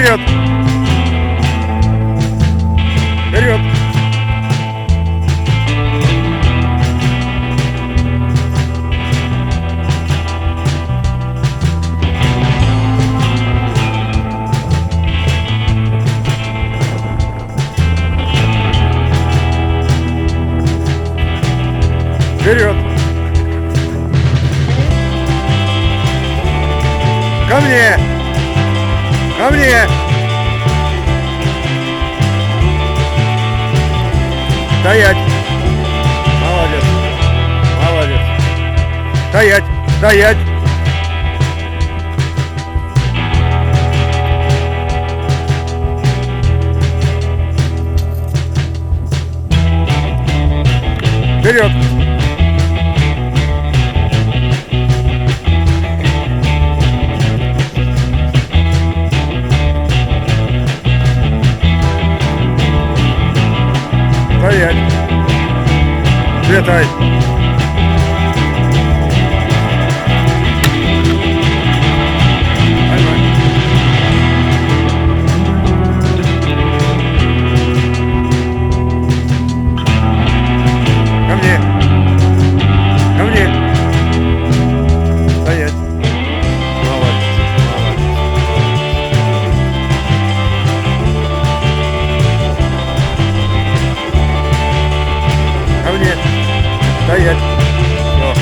Вперед! Вперед! Вперед! Ко мне! Ко мне! Стоять! Молодец! Молодец! Стоять! Стоять! Вперед! Стоять! Светай! Ко мне! Ко мне! Стоять! Молодец! Молодец! Ко мне! Стоять! Все.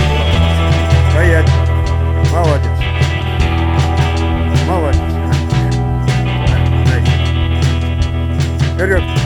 Стоять! Молодец! Молодец! Вперед!